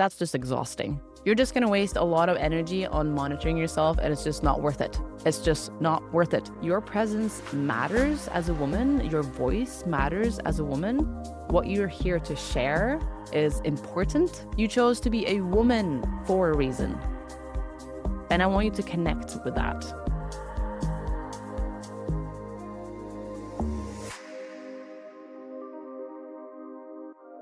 that's just exhausting. You're just going to waste a lot of energy on monitoring yourself, and it's just not worth it. It's just not worth it. Your presence matters as a woman. Your voice matters as a woman. What you're here to share is important. You chose to be a woman for a reason. And I want you to connect with that.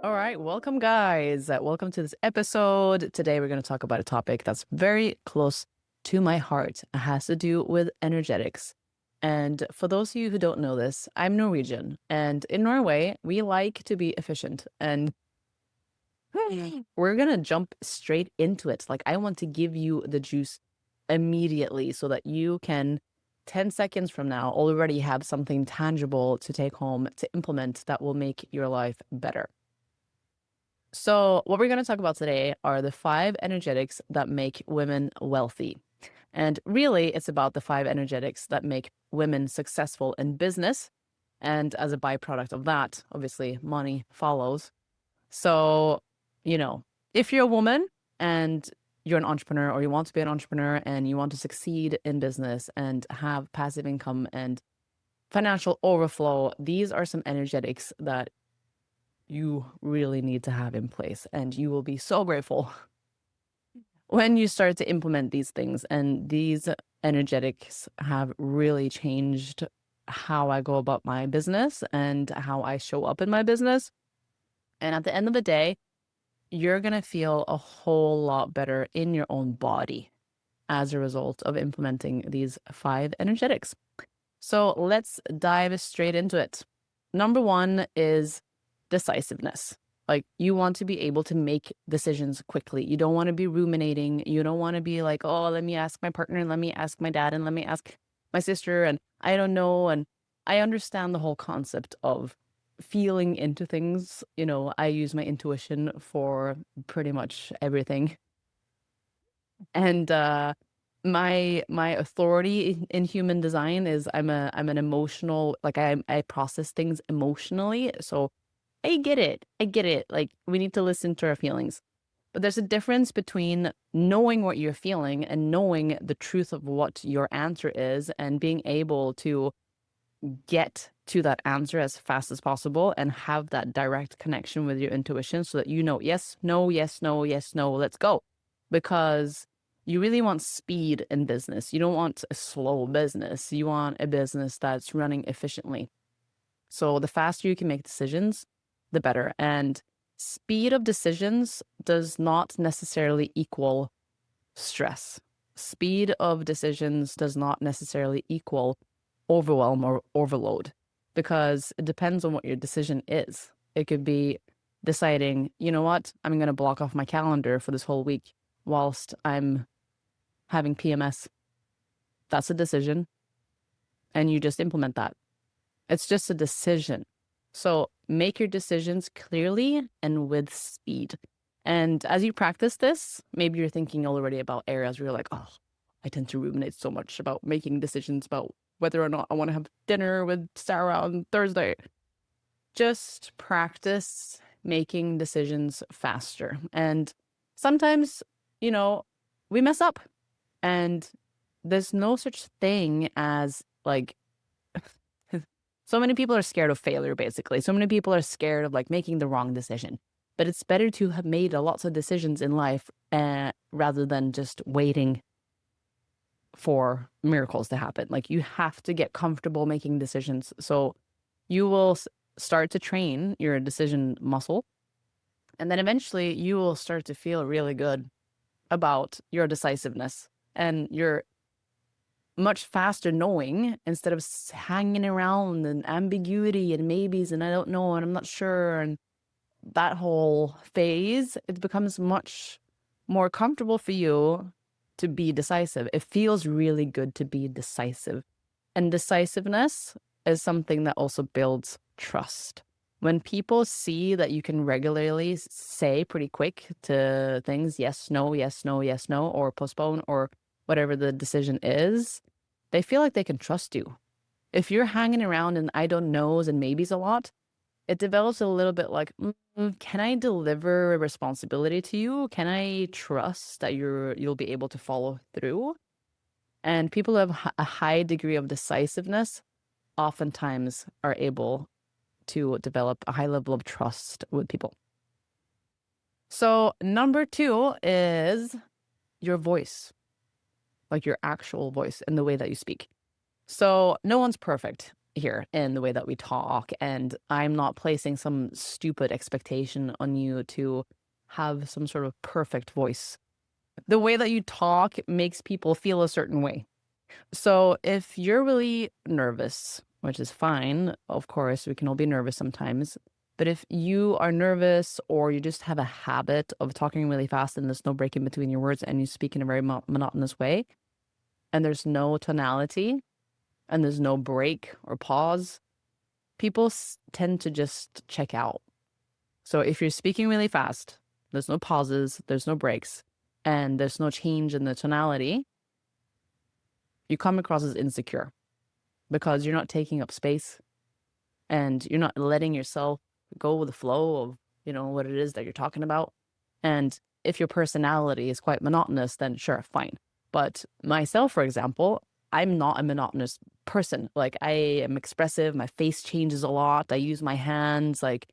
All right, welcome guys. Welcome to this episode. Today we're going to talk about a topic that's very close to my heart. It has to do with energetics. And for those of you who don't know this, I'm Norwegian. And in Norway, we like to be efficient. And we're going to jump straight into it. Like, I want to give you the juice immediately so that you can 10 seconds from now already have something tangible to take home to implement that will make your life better. So what we're going to talk about today are the 5 energetics that make women wealthy. And really, it's about the 5 energetics that make women successful in business. And as a byproduct of that, obviously, money follows. So, if you're a woman and you're an entrepreneur, or you want to be an entrepreneur and you want to succeed in business and have passive income and financial overflow, these are some energetics that you really need to have in place, and you will be so grateful when you start to implement these things. And these energetics have really changed how I go about my business and how I show up in my business. And at the end of the day, you're going to feel a whole lot better in your own body as a result of implementing these 5 energetics. So let's dive straight into it. Number 1 is decisiveness. Like, you want to be able to make decisions quickly. You don't want to be ruminating. You don't want to be like, oh, let me ask my partner, and let me ask my dad, and let me ask my sister, and I don't know. And I understand the whole concept of feeling into things. I use my intuition for pretty much everything. And my authority in human design is I'm an emotional, like, I process things emotionally. So I get it. Like, we need to listen to our feelings. But there's a difference between knowing what you're feeling and knowing the truth of what your answer is, and being able to get to that answer as fast as possible and have that direct connection with your intuition, so that yes, no, yes, no, yes, no, let's go. Because you really want speed in business. You don't want a slow business. You want a business that's running efficiently. So the faster you can make decisions, the better. And speed of decisions does not necessarily equal stress. Speed of decisions does not necessarily equal overwhelm or overload, because it depends on what your decision is. It could be deciding, you know what, I'm going to block off my calendar for this whole week whilst I'm having PMS. That's a decision. And you just implement that. It's just a decision. So make your decisions clearly and with speed. And as you practice this, maybe you're thinking already about areas where you're like, oh, I tend to ruminate so much about making decisions about whether or not I want to have dinner with Sarah on Thursday. Just practice making decisions faster. And sometimes, we mess up. And there's no such thing as, like, so many people are scared of failure, basically. So many people are scared of, like, making the wrong decision. But it's better to have made lots of decisions in life rather than just waiting for miracles to happen. Like, you have to get comfortable making decisions. So you will start to train your decision muscle. And then eventually you will start to feel really good about your decisiveness and your much faster knowing, instead of hanging around and ambiguity and maybes and I don't know and I'm not sure and that whole phase. It becomes much more comfortable for you to be decisive. It feels really good to be decisive. And decisiveness is something that also builds trust. When people see that you can regularly say pretty quick to things, yes, no, yes, no, yes, no, or postpone or whatever the decision is, they feel like they can trust you. If you're hanging around in I don't knows and maybes a lot, it develops a little bit like, can I deliver a responsibility to you? Can I trust that you'll be able to follow through? And people who have a high degree of decisiveness oftentimes are able to develop a high level of trust with people. So number 2 is your voice, like your actual voice and the way that you speak. So no one's perfect here in the way that we talk, and I'm not placing some stupid expectation on you to have some sort of perfect voice. The way that you talk makes people feel a certain way. So if you're really nervous, which is fine, of course, we can all be nervous sometimes. But if you are nervous or you just have a habit of talking really fast and there's no break in between your words and you speak in a very monotonous way and there's no tonality and there's no break or pause, people tend to just check out. So if you're speaking really fast, there's no pauses, there's no breaks, and there's no change in the tonality, you come across as insecure because you're not taking up space and you're not letting yourself go with the flow of, what it is that you're talking about. And if your personality is quite monotonous, then sure, fine. But myself, for example, I'm not a monotonous person. Like, I am expressive, my face changes a lot, I use my hands, like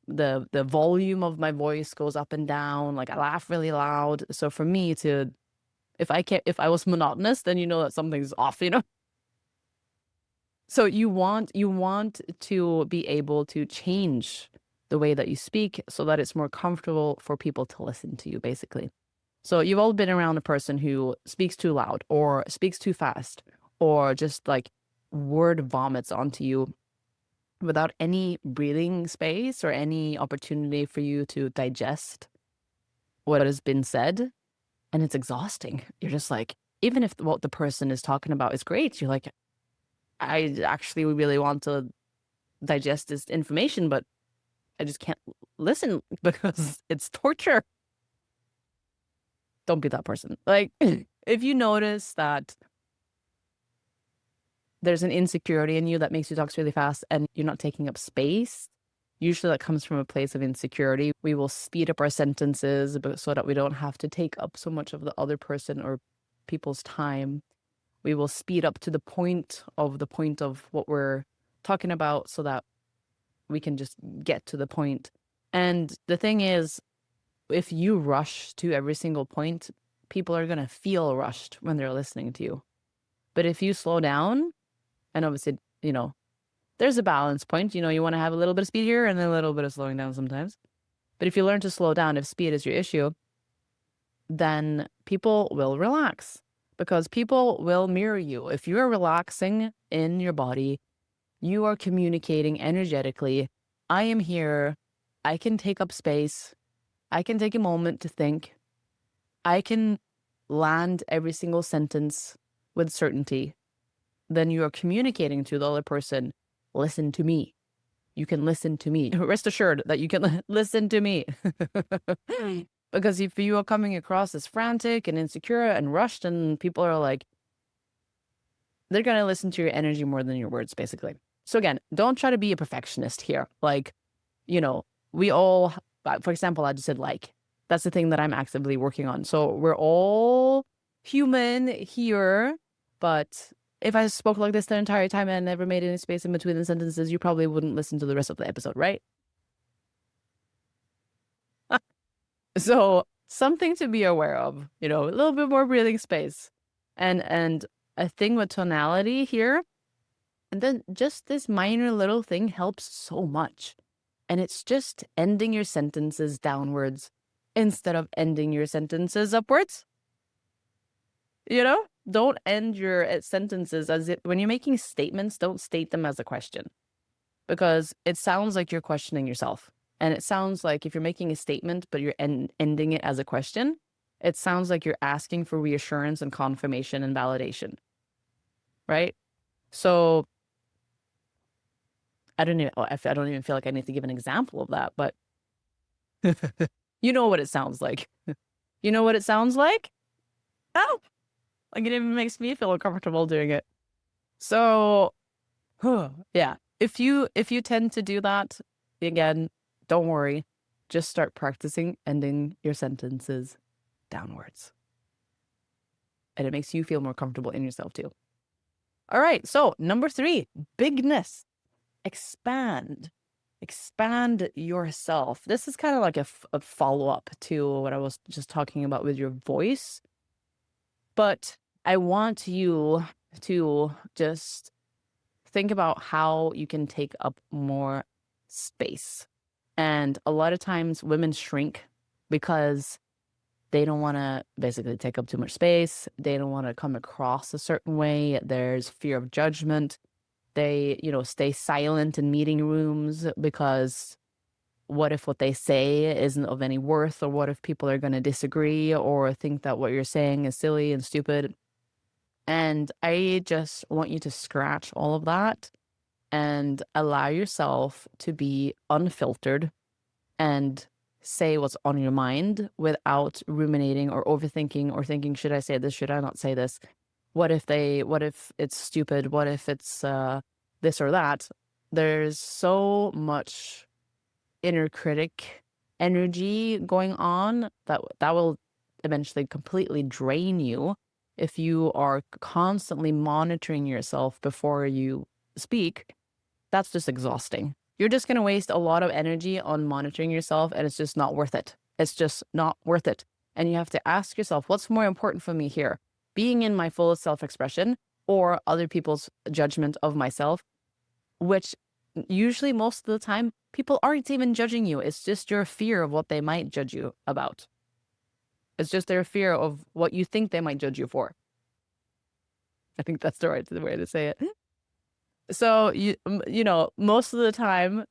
the volume of my voice goes up and down, like I laugh really loud. So for me to, if I was monotonous, then you know that something's off, So you want to be able to change the way that you speak so that it's more comfortable for people to listen to you, basically. So you've all been around a person who speaks too loud or speaks too fast or just like word vomits onto you without any breathing space or any opportunity for you to digest what has been said. And it's exhausting. You're just like, even if what the person is talking about is great, you're like, I actually really want to digest this information, but I just can't listen because it's torture. Don't be that person. Like, if you notice that there's an insecurity in you that makes you talk really fast and you're not taking up space, usually that comes from a place of insecurity. We will speed up our sentences so that we don't have to take up so much of the other person or people's time. We will speed up to the point of what we're talking about so that we can just get to the point. And the thing is, if you rush to every single point, people are going to feel rushed when they're listening to you. But if you slow down, and obviously, there's a balance point, you want to have a little bit of speed here and then a little bit of slowing down sometimes. But if you learn to slow down, if speed is your issue, then people will relax because people will mirror you. If you are relaxing in your body, you are communicating energetically. I am here. I can take up space. I can take a moment to think. I can land every single sentence with certainty. Then you are communicating to the other person, listen to me. You can listen to me. Rest assured that you can listen to me. Because if you are coming across as frantic and insecure and rushed, and people are like, they're going to listen to your energy more than your words, basically. So again, don't try to be a perfectionist here. Like, we all, for example, I just said like, that's the thing that I'm actively working on. So we're all human here, but if I spoke like this the entire time and never made any space in between the sentences, you probably wouldn't listen to the rest of the episode, right? So something to be aware of, a little bit more breathing space. And a thing with tonality here, and then just this minor little thing helps so much. And it's just ending your sentences downwards instead of ending your sentences upwards. Don't end your sentences as if when you're making statements, don't state them as a question because it sounds like you're questioning yourself. And it sounds like if you're making a statement, but you're ending it as a question, it sounds like you're asking for reassurance and confirmation and validation. Right? So I don't even feel like I need to give an example of that, but you know what it sounds like. You know what it sounds like? Oh, like it even makes me feel uncomfortable doing it. So, yeah, if you tend to do that, Again, don't worry. Just start practicing ending your sentences downwards. And it makes you feel more comfortable in yourself too. All right. So, number 3, bigness. Expand. Expand yourself. This is kind of like a follow-up to what I was just talking about with your voice. But I want you to just think about how you can take up more space. And a lot of times women shrink because they don't want to basically take up too much space. They don't want to come across a certain way. There's fear of judgment. They, stay silent in meeting rooms because what if what they say isn't of any worth, or what if people are going to disagree or think that what you're saying is silly and stupid? And I just want you to scratch all of that and allow yourself to be unfiltered and say what's on your mind without ruminating or overthinking or thinking, should I say this? Should I not say this? What if it's stupid? What if it's this or that? There's so much inner critic energy going on that will eventually completely drain you if you are constantly monitoring yourself before you speak. That's just exhausting. You're just going to waste a lot of energy on monitoring yourself, and it's just not worth it. It's just not worth it. And you have to ask yourself, what's more important for me here? Being in my fullest self-expression or other people's judgment of myself, which usually most of the time, people aren't even judging you. It's just your fear of what they might judge you about. It's just their fear of what you think they might judge you for. I think that's the right way to say it. So, most of the time,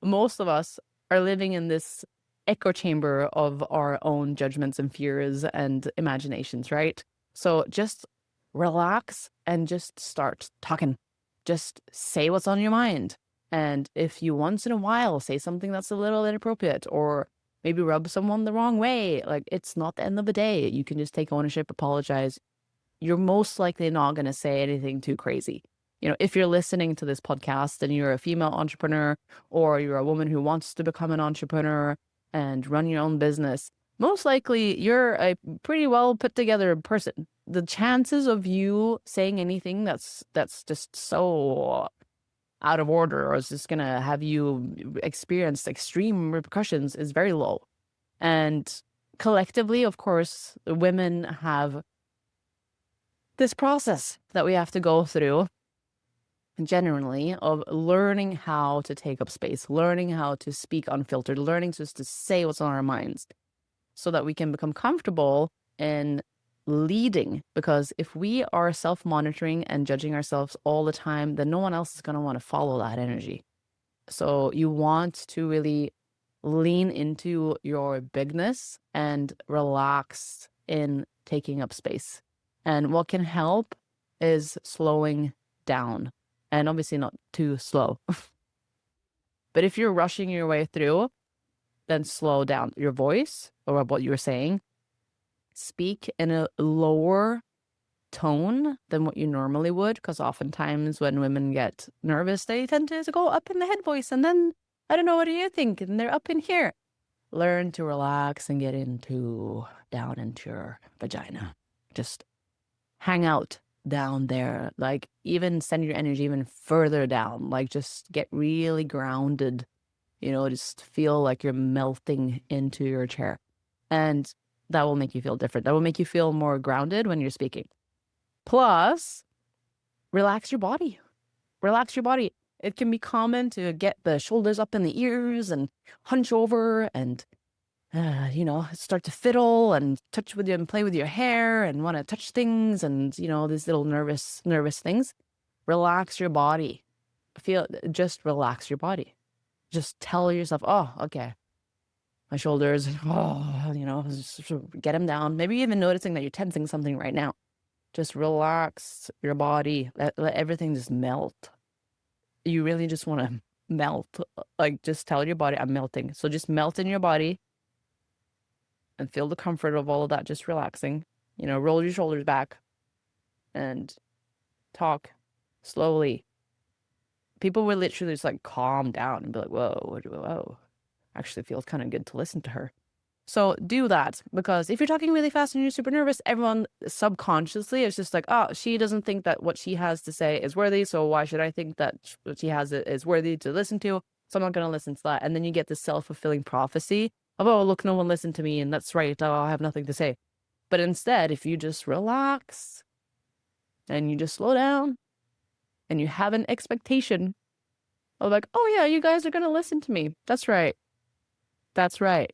most of us are living in this echo chamber of our own judgments and fears and imaginations, right? So just relax and just start talking. Just say what's on your mind. And if you once in a while say something that's a little inappropriate or maybe rub someone the wrong way, like, it's not the end of the day. You can just take ownership, apologize. You're most likely not going to say anything too crazy. If you're listening to this podcast and you're a female entrepreneur or you're a woman who wants to become an entrepreneur and run your own business, most likely you're a pretty well put together person. The chances of you saying anything that's just so out of order or is just going to have you experience extreme repercussions is very low. And collectively, of course, women have this process that we have to go through generally of learning how to take up space, learning how to speak unfiltered, learning just to say what's on our minds so that we can become comfortable in leading. Because if we are self-monitoring and judging ourselves all the time, then no one else is going to want to follow that energy. So you want to really lean into your bigness and relax in taking up space. And what can help is slowing down. And obviously not too slow. But if you're rushing your way through, then slow down your voice or what you're saying. Speak in a lower tone than what you normally would, because oftentimes when women get nervous, they tend to go up in the head voice. And then, I don't know, what do you think? And they're up in here. Learn to relax and get down into your vagina. Just hang out down there, like even send your energy even further down, like just get really grounded, just feel like you're melting into your chair, and that will make you feel different. That will make you feel more grounded when you're speaking. Plus, relax your body. It can be common to get the shoulders up in the ears and hunch over and start to fiddle and touch with you and play with your hair and want to touch things and, these little nervous things. Relax your body. Just relax your body. Just tell yourself, oh, okay, my shoulders, just get them down. Maybe even noticing that you're tensing something right now. Just relax your body. Let everything just melt. You really just want to melt. Like, just tell your body, I'm melting. So just melt in your body. And feel the comfort of all of that, just relaxing. Roll your shoulders back and talk slowly, people will literally just like calm down and be like, whoa, actually feels kind of good to listen to her. So do that, because if you're talking really fast and you're super nervous, everyone subconsciously is just like, oh, she doesn't think that what she has to say is worthy. So why should I think that what she has is worthy to listen to? So I'm not going to listen to that. And then you get this self-fulfilling prophecy of, oh, look, no one listened to me. And that's right. Oh, I have nothing to say. But instead, if you just relax and you just slow down and you have an expectation of like, oh yeah, you guys are going to listen to me. That's right. That's right.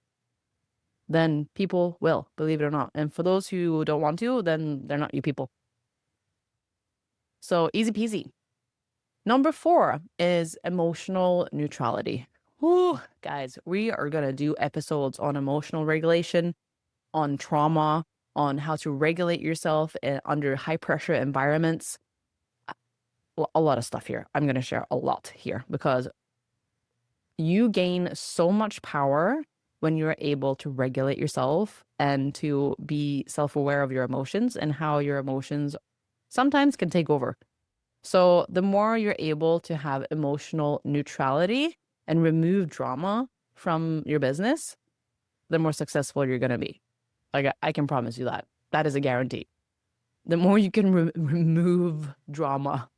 Then people will, believe it or not. And for those who don't want to, then they're not you people. So easy peasy. Number 4 is emotional neutrality. Whew, guys, we are going to do episodes on emotional regulation, on trauma, on how to regulate yourself under high pressure environments. A lot of stuff here. I'm going to share a lot here because you gain so much power when you're able to regulate yourself and to be self-aware of your emotions and how your emotions sometimes can take over. So the more you're able to have emotional neutrality and remove drama from your business, the more successful you're going to be. Like I can promise you that. That is a guarantee. The more you can remove drama.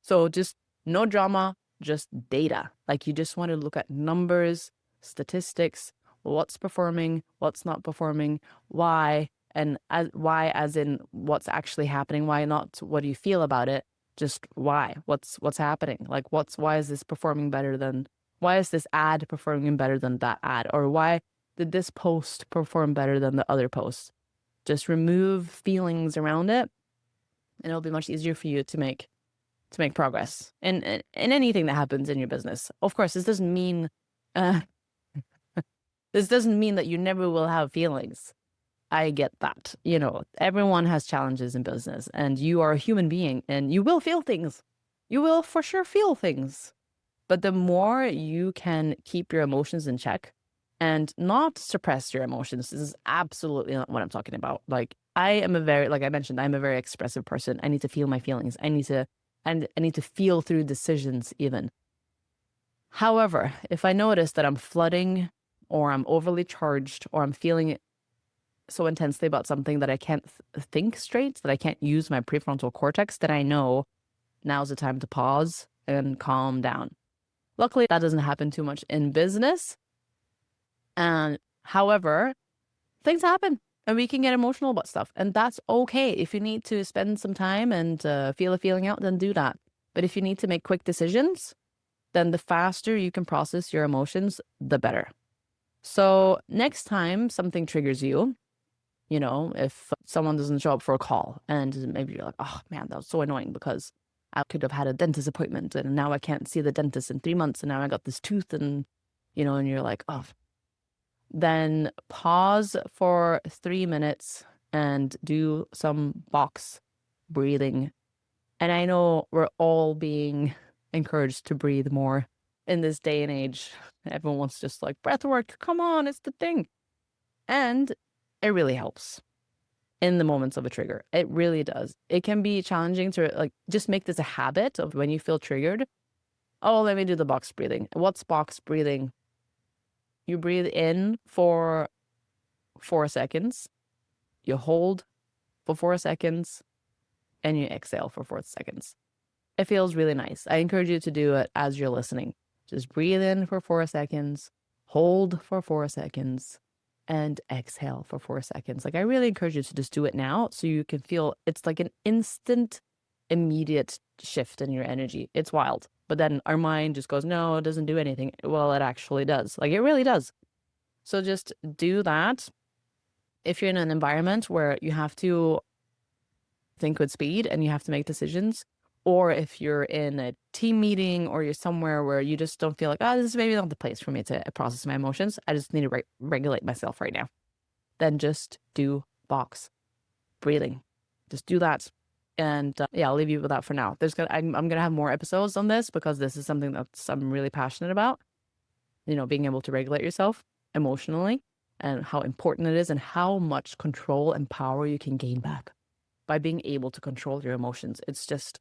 So just no drama, just data. Like you just want to look at numbers, statistics, what's performing, what's not performing, why, and why as in what's actually happening, why not what do you feel about it, just why, what's happening, like why is this performing better than, why is this ad performing better than that ad, or why did this post perform better than the other post. Just remove feelings around it and it'll be much easier for you to make progress in anything that happens in your business. Of course, this doesn't mean that you never will have feelings. I get that. You know, everyone has challenges in business and you are a human being and you will feel things. You will for sure feel things. But the more you can keep your emotions in check and not suppress your emotions, this is absolutely not what I'm talking about. Like like I mentioned, I'm a very expressive person. I need to feel my feelings. I need to feel through decisions even. However, if I notice that I'm flooding or I'm overly charged or I'm feeling so intensely about something that I can't think straight, that I can't use my prefrontal cortex, then I know now's the time to pause and calm down. Luckily, that doesn't happen too much in business. And however, things happen and we can get emotional about stuff. And that's okay. If you need to spend some time and feel a feeling out, then do that. But if you need to make quick decisions, then the faster you can process your emotions, the better. So next time something triggers you, you know, if someone doesn't show up for a call and maybe you're like, oh man, that was so annoying because I could have had a dentist appointment and now I can't see the dentist in 3 months and now I got this tooth and, you know, and you're like, oh, then pause for 3 minutes and do some box breathing. And I know we're all being encouraged to breathe more in this day and age. Everyone wants just like breath work. Come on, it's the thing. And it really helps in the moments of a trigger. It really does. It can be challenging to like just make this a habit of when you feel triggered. Oh, let me do the box breathing. What's box breathing? You breathe in for 4 seconds, you hold for 4 seconds, and you exhale for 4 seconds. It feels really nice. I encourage you to do it as you're listening. Just breathe in for 4 seconds, hold for 4 seconds, and exhale for 4 seconds. Like I really encourage you to just do it now so you can feel it's like an instant, immediate shift in your energy. It's wild. But then our mind just goes, no, it doesn't do anything. Well, it actually does. Like it really does. So just do that. If you're in an environment where you have to think with speed and you have to make decisions, or if you're in a team meeting or you're somewhere where you just don't feel like, oh, this is maybe not the place for me to process my emotions. I just need to regulate myself right now. Then just do box breathing. Just do that. And yeah, I'll leave you with that for now. I'm going to have more episodes on this because this is something I'm really passionate about. You know, being able to regulate yourself emotionally and how important it is and how much control and power you can gain back by being able to control your emotions. It's just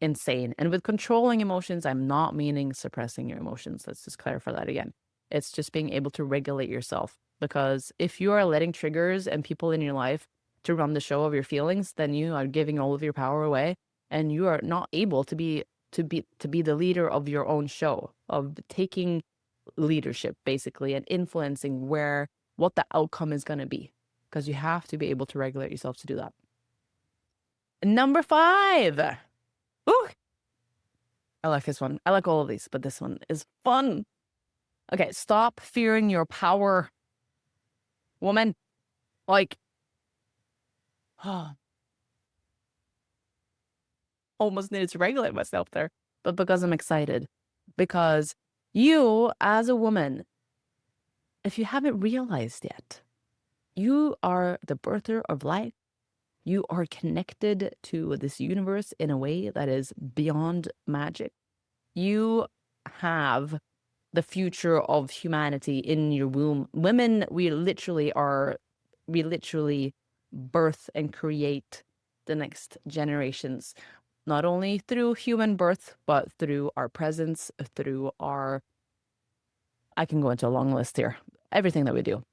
insane. And with controlling emotions, I'm not meaning suppressing your emotions. Let's just clarify that again. It's just being able to regulate yourself. Because if you are letting triggers and people in your life to run the show of your feelings, then you are giving all of your power away, and you are not able to be the leader of your own show, of taking leadership basically and influencing what the outcome is going to be, because you have to be able to regulate yourself to do that. Number 5. Ooh, I like this one. I like all of these, but this one is fun. Okay, stop fearing your power, woman. Like, almost needed to regulate myself there, but because I'm excited. Because you, as a woman, if you haven't realized yet, you are the birther of life. You are connected to this universe in a way that is beyond magic. You have the future of humanity in your womb. Women, we literally birth and create the next generations, not only through human birth, but through our presence, I can go into a long list here, everything that we do.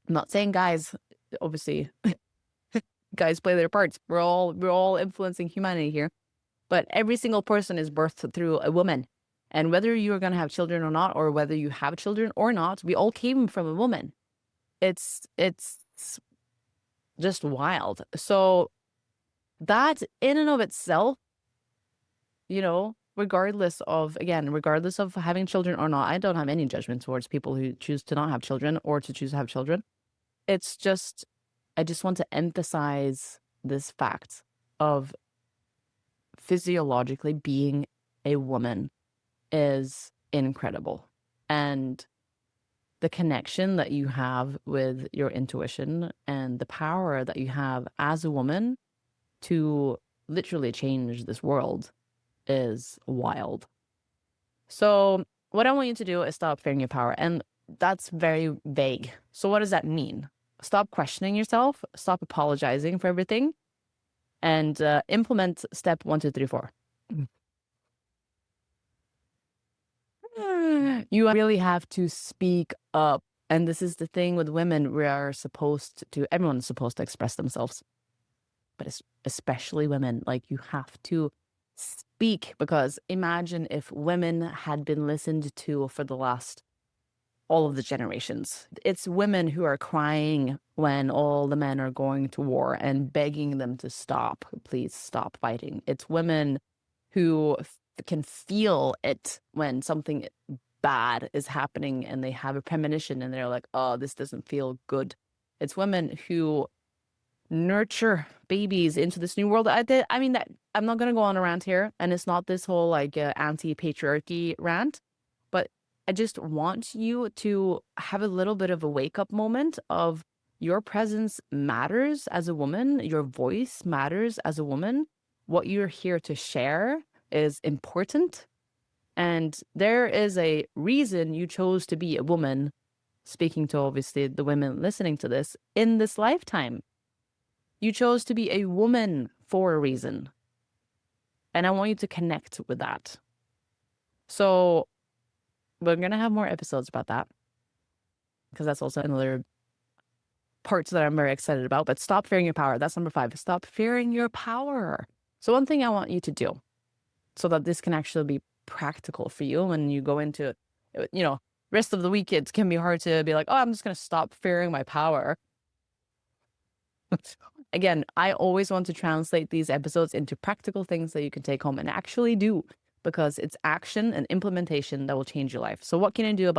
I'm not saying guys, obviously, guys play their parts. We're all influencing humanity here, but every single person is birthed through a woman. And whether you're going to have children or not, or whether you have children or not, we all came from a woman. It's just wild. So that in and of itself, regardless of having children or not, I don't have any judgment towards people who choose to not have children or to choose to have children. It's just, I just want to emphasize this fact of physiologically being a woman is incredible. And the connection that you have with your intuition and the power that you have as a woman to literally change this world is wild. So what I want you to do is stop fearing your power. And that's very vague. So what does that mean? Stop questioning yourself, stop apologizing for everything, and implement step 1, 2, 3, 4. You really have to speak up. And this is the thing with women. Everyone's supposed to express themselves, but especially women. Like, you have to speak, because imagine if women had been listened to for the last all of the generations. It's women who are crying when all the men are going to war and begging them to stop. Please stop fighting. It's women who can feel it when something bad is happening and they have a premonition and they're like, oh, this doesn't feel good. It's women who nurture babies into this new world. I'm not going to go on a rant here, and it's not this whole anti-patriarchy rant, but I just want you to have a little bit of a wake-up moment of your presence matters as a woman. Your voice matters as a woman. What you're here to share is important. And there is a reason you chose to be a woman, speaking to obviously the women listening to this, in this lifetime. You chose to be a woman for a reason. And I want you to connect with that. So we're going to have more episodes about that, because that's also another part that I'm very excited about. But stop fearing your power. That's number 5. Stop fearing your power. So one thing I want you to do, so that this can actually be practical for you when you go into, rest of the week, it can be hard to be like, oh, I'm just going to stop fearing my power. Again, I always want to translate these episodes into practical things that you can take home and actually do, because it's action and implementation that will change your life. So what can you do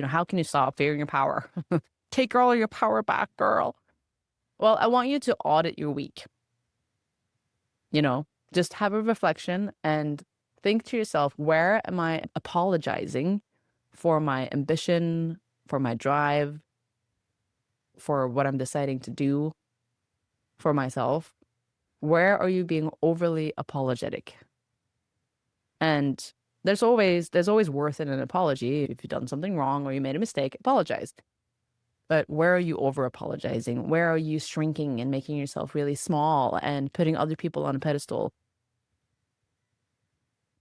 how can you stop fearing your power? Take all your power back, girl. Well, I want you to audit your week. Just have a reflection and think to yourself, where am I apologizing for my ambition, for my drive, for what I'm deciding to do for myself? Where are you being overly apologetic? And there's always worth in an apology. If you've done something wrong or you made a mistake, apologize. But where are you over apologizing? Where are you shrinking and making yourself really small and putting other people on a pedestal?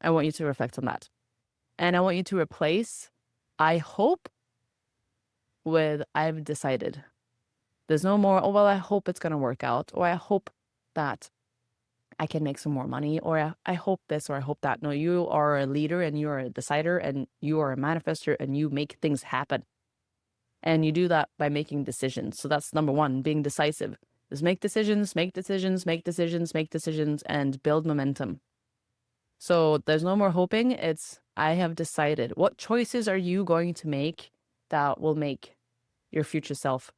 I want you to reflect on that. And I want you to replace I hope with I've decided. There's no more, oh, well, I hope it's going to work out, or I hope that I can make some more money, or I hope this, or I hope that. No, you are a leader and you are a decider and you are a manifester and you make things happen. And you do that by making decisions. So that's number one, being decisive. Just make decisions, make decisions, make decisions, make decisions, and build momentum. So there's no more hoping. It's I have decided. What choices are you going to make that will make your future self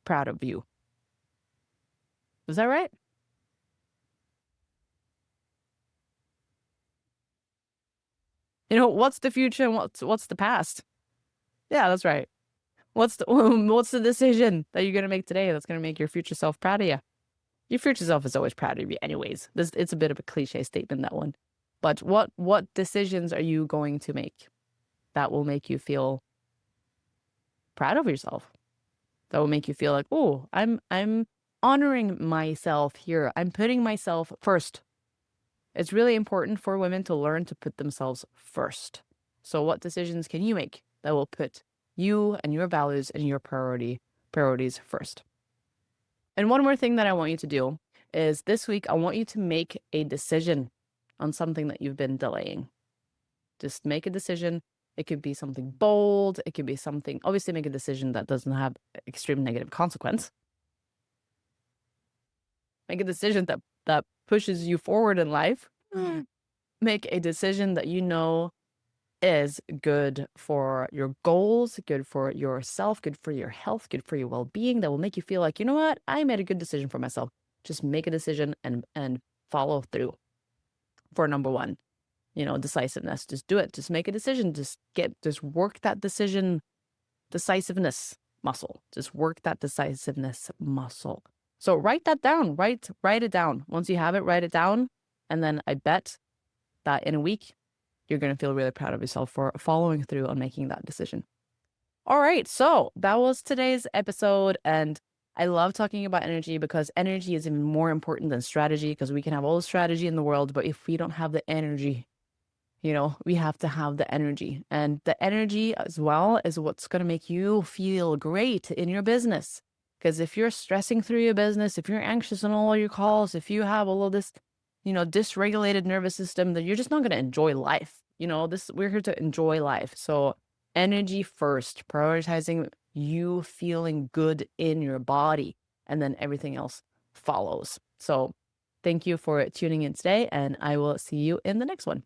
proud of you? Is that right? You know, what's the future and what's the past? Yeah, that's right. What's the what's the decision that you're gonna make today that's gonna make your future self proud of you? Your future self is always proud of you anyways. It's a bit of a cliche statement, that one. But what decisions are you going to make that will make you feel proud of yourself? That will make you feel like, oh, I'm honoring myself here. I'm putting myself first. It's really important for women to learn to put themselves first. So what decisions can you make that will put you and your values and your priorities first? And one more thing that I want you to do is this week, I want you to make a decision on something that you've been delaying. Just make a decision. It could be something bold. It could be something, obviously make a decision that doesn't have extreme negative consequence. Make a decision that pushes you forward in life. Make a decision that you know is good for your goals, good for yourself, good for your health, good for your well-being, that will make you feel like, you know what, I made a good decision for myself. Just make a decision and follow through for number one. You know, decisiveness. Just do it. Just make a decision. Just work that decisiveness muscle. Just work that decisiveness muscle. So write that down. Write it down. Once you have it, write it down. And then I bet that in a week, you're going to feel really proud of yourself for following through on making that decision. All right. So that was today's episode. And I love talking about energy because energy is even more important than strategy, because we can have all the strategy in the world, but if we don't have the energy, you know, we have to have the energy. And the energy as well is what's going to make you feel great in your business. Because if you're stressing through your business, if you're anxious on all your calls, if you have all of this, you know, dysregulated nervous system, then you're just not going to enjoy life. You know, we're here to enjoy life. So energy first, prioritizing you feeling good in your body, and then everything else follows. So thank you for tuning in today, and I will see you in the next one.